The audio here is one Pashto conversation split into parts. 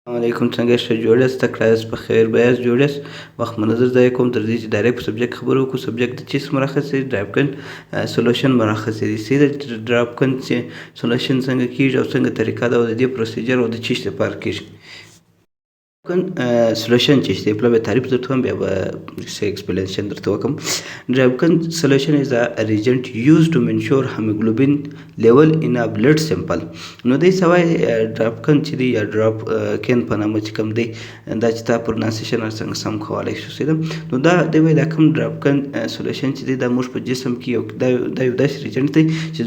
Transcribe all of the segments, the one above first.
السلام علیکم څنګه ښه جوړ یاست زده کړه یاست په خیر به یاست جوړ یاست وخت منظر ضایع کوم تر دې چې ډایرکټ په سبجیکټ خبرې وکړو سبجیکټ د چیز مرخص دی ډرایوکن سولوشن مرخص دی سیده ډرایوکن چې سولوشن څنګه کیږي او څنګه طریقه ده او د دې پروسیجر او د چیز لپاره کیږي solution چې دی په تعریف درته وم بیا به explanation درته وکم Dravkin solution is a reagent used to measure hemoglobin level in a blood sample نو دی سوای Dravkin چې دی یا Dravkin په نامه چې کوم دی دا چې تا پرونانسیشن څنګه سم کولی شو سیده نو دا دی وای دا کوم Dravkin solution چې دی دا موږ په جسم کې یو دا یو داسې reagent دی چې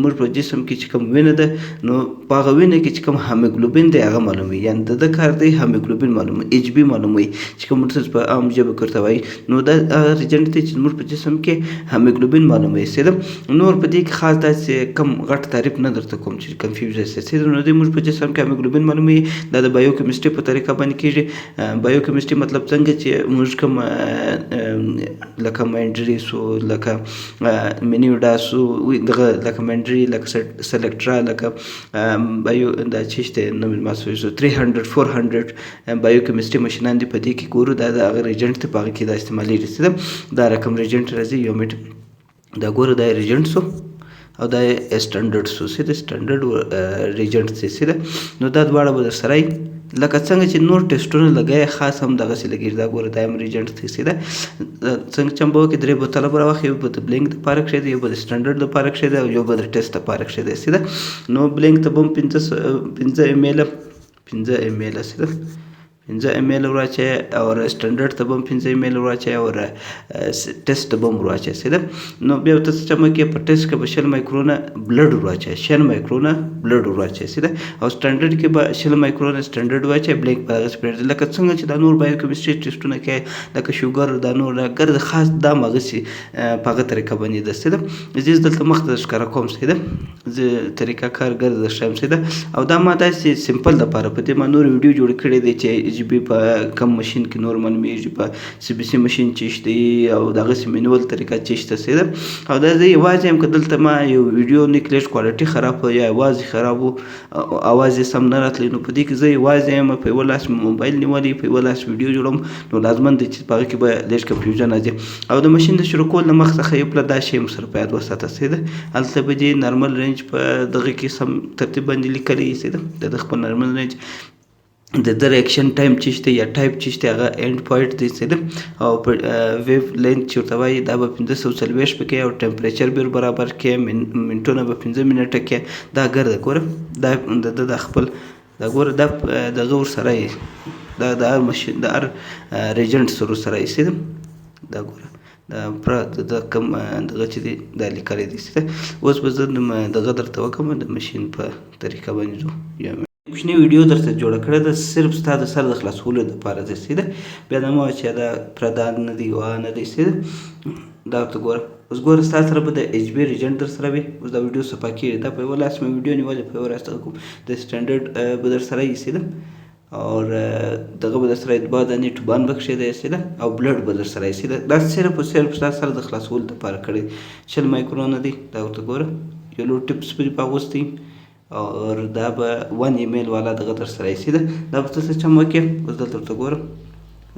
موږ په جسم کې چې کوم وینه ده نو په هغه وینه کې چې کوم hemoglobin دی هغه معلوموي یعنې د کار دی hemoglobin معلوموي HB معلوموي چې کوم ورته په عام ژبه کې ورته وایي نو دا reagent دی چې زموږ په جسم کې hemoglobin معلوموي سیده نور په دې کې خاص داسې کم غټ تعریف نه درته کوم چې کنفیوز یاست سیده نو دی موږ په جسم کې hemoglobin معلوموي دا د بایوکیمسټري په طریقه باندې کېږي بایوکیمسټري مطلب څنګه چې موږ کوم لکه مینډري سو لکه منیوډا سو دغه لکه مینډري لکه سلیکټرا لکه بایو دا چې شته نو ماسو 300 400 بایوکیمسټري ماشینان دي په دې کې ګورو دا د هغه ریجنټ ته په هغه کې دا استعمالیږي دا رقم ریجنټ راځي یو میټ دا ګورو دا ریجنټ سو او دا سټانډرډ سو سیده سټانډرډ ریجنټ سیده نو دا دواړه به در سره لکه څنګه چې نور ټیسټونه لګای خاص هم دغسې لګېږي دا ګوره دا هم ریجنټ دی سیده څنګه چې به وکړي درې بوتله به راواخلي یو به د بلینک دپاره کښې دی یو به د سټنډرډ دپاره کښې دی او یو به د ټیسټ دپاره کښې دی سیده نو بلینک ته به هم 15 امیله سیده 15 امیل ورواچوئ اور سټنډرډ ته به هم 15 امیل ورواچوئ اور ټیسټ ته به هم ورواچوئ سیده نو بیا ورته څه چمه کې په ټیسټ کې به 100 مایکرونه بلډ ورواچوئ 100 مایکرونه بلډ ورواچوئ سیده او سټنډرډ کې به 100 مایکرونه سټنډرډ واچوئ بلینک په هغسې پرېږدئ لکه څنګه چې دا نور بایوکیمسټري ټیسټونه کوي لکه شوګر دا نور ګرد خاص دا هم هغسې په هغه طریقه باندې ده سیده زه دلته مخته ښکاره کوم سیده زه طریقه کار ګرد در ښیم سیده او دا ما داسې سمپل دپاره په دې ما نور ویډیو جوړ کړی دی چې HB په کم ماشین کې نور معلومیږي په CBC ماشین چې شته او دغسې مینول طریقه چې شته سیده او دا زه یوازې یم که دلته ما یو ویډیو نیکلیټ کوالټي خراب یا یوازې خراب و اواز یې سم نه راتلی نو په دې کې زه یوازې یم په یوه لاس مې موبایل نیولی په یوه لاس ویډیو جوړوم نو لازمن دی چې په هغه کې به لږ کنفیوژن راځي او د ماشین د شروع کولو نه مخ څخه یو پله دا شی هم سره په یاد وساته سیده هلته به دې نارمل رینج په دغه کې سم ترتیب باندې لیکلی سیده د خپل نارمل رینج د د ریاکشن ټایم چې شته یا ټایپ چې شته هغه اینډ پوینټ دی سیده او په ویو لینث چې ورته وایي دا به 540 پکې او ټمپریچر به برابر کې منټونه به 15 منټه کې دا ګرده ګوره دا د خپل دا ګوره دا دغه ورسره یې دا د هر ماشین د هر ریجنټ سره ورسره یې سیده دا ګوره دا پره د کم دغه چې دی دا لیکلی دی سیده اوس به زه دغه درته وکړم د ماشین په طریقه باندې ځو یا کوچنی ویډیو درته جوړه کړې ده صرف ستا د سر د خلاصولو دپاره ده سیده بیا دا مه وایه چې دا پردان نه دی وا نه دی سیده دا ورته ګوره اوس ګوره ستا سره به د HB ریجنټ در سره وي اوس دا ویډیو صفا کېږي دا په یوه لاس مې ویډیو نیولې په یوه لاس دغه کوم د سټنډرډ به در سره وي سیده اور دغه به در سره دوه دانې ټوبان به کښې دی سیده او بلډ به در سره وي سیده دا صرف او صرف ستا سره د خلاصولو دپاره کړی 100 مایکرونه دی دا ورته ګوره یلو ټپس پرې په اغوستی اور دا به 1 ایمیل والا دغه در سره ایسي ده دا به ته څه چم وکړې اوس دلته ورته ګوره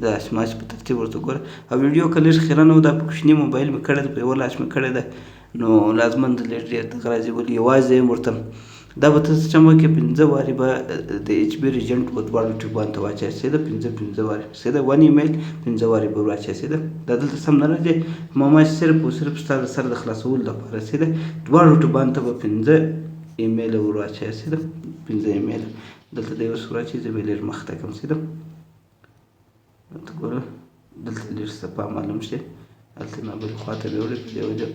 دا اسماس په ترتیب ورته ګوره او ویډیو که لږ خیره نه و دا په کوچني موبایل مې کړی ده په یوه لاس مې کړی ده نو لازمن د لږ ډېر دغه راځي ولې یوازې یم ورته دا به ته څه چم وکړې 15 وارې به د HB ریجنټ په دواړو ټیوبانو ته واچوې سیده 15 وارې سیده 1 ایمیل 15 وارې به واچوې سیده دا دلته سم نه راځي ما صرف او صرف ستا د سر د خلاصولو لپاره سیده دواړو ټیوبانو ته به 15 ایمیل ورواچوئ سیده 15 ایمیل دلته د یو څه ورواچوئ زه به یې لږ مخته کړم سیده دلته ګوره دلته لږ صفا معلوم شي هلته ما بلې خوا ته بیوړې په دې وجه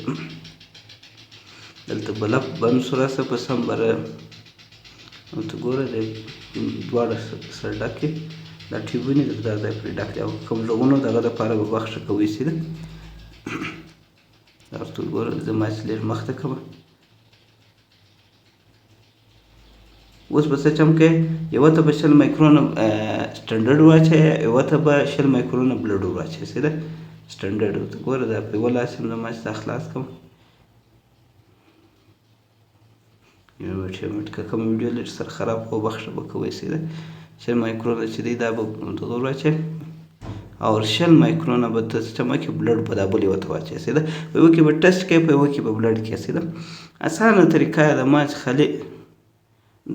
دلته بلب بند شو راسه په سم بره ورته ګوره د دواړه سره ډک کړي دا ټیوبونه دلته دا ځای پرې ډک دی او کوم غږونه دغه دپاره به وخت ښه کوئ سیده دا ورته ګوره زه ما چې لږ مخته کړم اوس به څه چم کوې یوه ته به 100 مایکرونه سټنډرډ واچوې یوه ته به 100 مایکرونه بلډ واچوې سیده سټنډرډ ورته ګوره دا په یوه لاس یم زه ما چې دا خلاص کړم یو منټ که کوم ویډیو لږ سره خراب خو بخښه به کوئ سیده شل مایکرونه چې دی دا به دغه ور واچوې او 100 مایکرونه به ته سیسټمه کې بلډ به دا بلې ورته واچوې سیده په یوه کې به ټسټ کوې په یوه کې به بلډ کوې سیده اسانه طریقه یې د ماچ خالي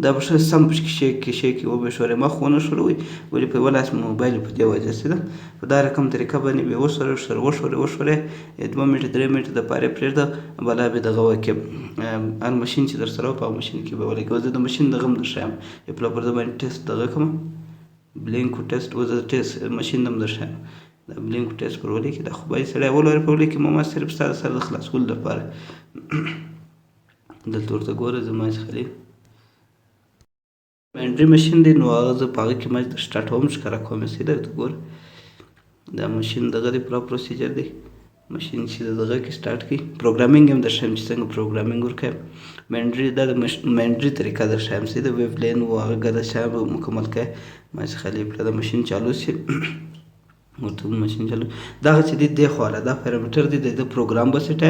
دا به ښه سم پکې شیکې وبشورې مخ ونه ښوروئ ولې په یوه لاس موبایل په دې وجه سیده په دا رقم طریقه باندې بیا وښورې 2 منټه 3 منټه دپاره یې پرېږده بلا بیا دغه وکړې هر مشین چې در سره و په هغه مشین کې به ولګوه زه د مشین دغه هم درښایم په پر ده باندې ټیسټ دغه کړم بلینکو ټیسټ و زه ټیسټ مشین هم درښایم دا بلینکو ټیسټ پر ولیکې دا خو باید سړی ولري په ولیکې ما صرف ستا د سره د خلاصولو لپاره دلته ورته ګوره زما چې خالي منډري مشین دی نو هغه زه په هغه کې مچ د سټارټوم ښکاره کوم سیده ته ګوره دا مشین دغه دی پوره پروسیجر دی مشین چې دغه کې سټارټ کړي پروګرامینګ هم درښایم چې څنګه پروګرامینګ ورکویم منډري دا د منډري طریقه درښایم سیده ویب لین و هغه ګډه شیان به مکمل کوې ما چې خالي پرې د مشین چالو شي ورته مشین چالو دغه چې دی دې خواله دا پیرامیټر دی د پروګرام به سیټ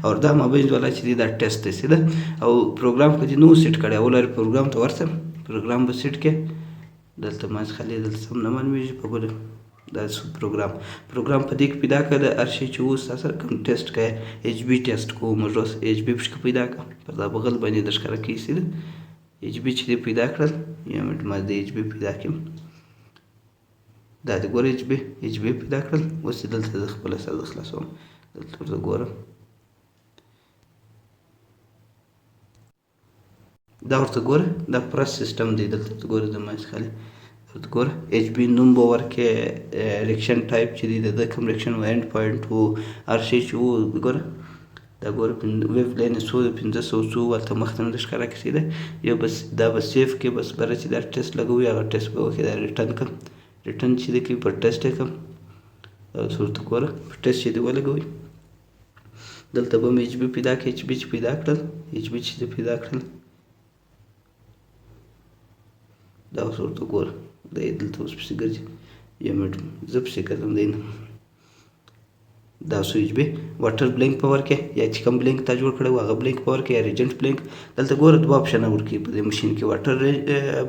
او دا مابین والا چې دی دا ټیسټ دی سیده او پروګرام که دې نو سیټ کړی ولري پروګرام ته ورسه پروګرام به سیټ کې دلته ما چې خالي دلته سم نه معلومیږي په بله دا پروګرام په دې کې پیدا کړه د هر شی چې اوس تا سره کوم ټیسټ کوې ایچ بي ټیسټ کوو موږ اوس ایچ بي پکې پیدا کړه پر دا بغل باندې در ښکاره کوي سیده ایچ بي چې دې پیدا کړل یو منټ ما د ایچ بي پیدا کړم دا دې ګوره ایچ بي پیدا کړل اوس یې دلته زه خپله سره خلاصوم دلته ورته ګوره دا ورته ګوره دا پرس سیسټم دی دلته ورته ګوره زما چې خالي ورته ګوره ایچ بي نوم به ورکړې ریکشن ټایپ چې دی د ده کوم ریکشن و اینډ پوینټ و هر شی چې و ګوره دا ګوره ویب لین یې څو 500 څو هلته مخته مې ښکاره کړي ده یو بس دا به سیف کې بس بره چې دا ټیسټ لګوي هغه ټیسټ به وکړي دا ریټرن کړم ریټرن چې دی کوي پر ټیسټ یې کړم اوس ورته ګوره په ټیسټ چې دی ولګوئ دلته به مې ایچ بي پیدا کړي ایچ بي چې پیدا کړل ایچ بي چې دی پیدا کړل دا اوس ورته ګوره دا یې دلته اوس پسې ګرځي یو منټ زه پسې ګرځم دی نه دا اوس ایچ بي واټر بلینک په ورکړې یا چې کوم بلینک تا جوړ کړی و هغه بلینک په ورکړې یا ریجنټ بلینک دلته ګوره دوه اپشنه ورکوي په دې مشین کې واټر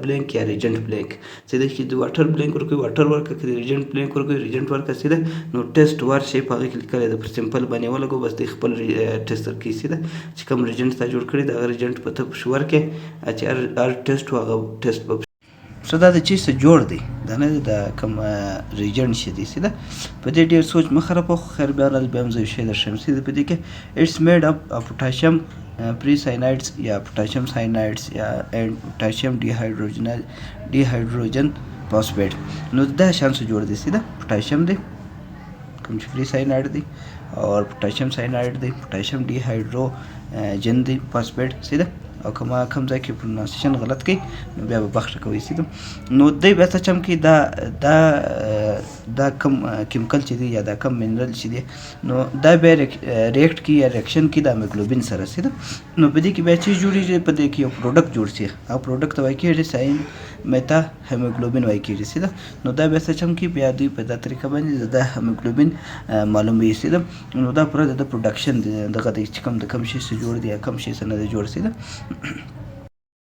بلینک یا ریجنټ بلینک سیده چې د واټر بلینک ورکوي واټر ورکړه که د ریجنټ بلینک ورکوي ریجنټ ورکړه سیده نو ټیسټ وار شی په هغه کې لیکلی ده پر سمپل باندې ولګو بس دی خپل ټیسټ درکوي سیده چې کوم ریجنټ تا جوړ کړی د هغه ریجنټ په ته پسې ورکړې چې هر ټیسټ و هغه ټیسټ به څه دا د چی څه جوړ دی دا نه دی د کوم ریجن چې دی سیده په دې ډېر سوچ مه خرابوه خو خیر بهرحال بیا هم زه یو شی درښیم سیده په دې کې اټس میډ اپ پوټاشیم پری ساینایډس یا پوټاشیم ساینایډس یا پوټاشیم ډیهایډروجن فاسفیټ نو دا شان څه جوړ دی سیده پوټاشیم دی کوم چې پری ساینایډ دی اور پوټاشیم ساینایډ دی پوټاشیم ډیهایډروجن دی فاسفیټ سیده او کوم ځای کې پرونانسیشن غلط کوي نو بیا به بخښه کوئ سیده نو دی بیا څه چم کوي دا کم کیمیکل چې دی یا دا کم منرل چې دی نو دا بیا ریاکټ کوي یا ریاکشن کوي د هیموګلوبین سره سیده نو په دې کې بیا چیز جوړېږي په دې کې یو پروډکټ جوړ شي هغه پروډکټ ته وایي کېږي ساین میتا هیموګلوبین وایي کېږي سیده نو دا بیا څه چم کوي بیا دوی په دا طریقه باندې د هیموګلوبین معلوموي سیده نو دا پوره د پروډکشن دغه دی چې کوم د کوم شي څخه جوړ دی یا کوم شي څخه نه دی جوړ سیده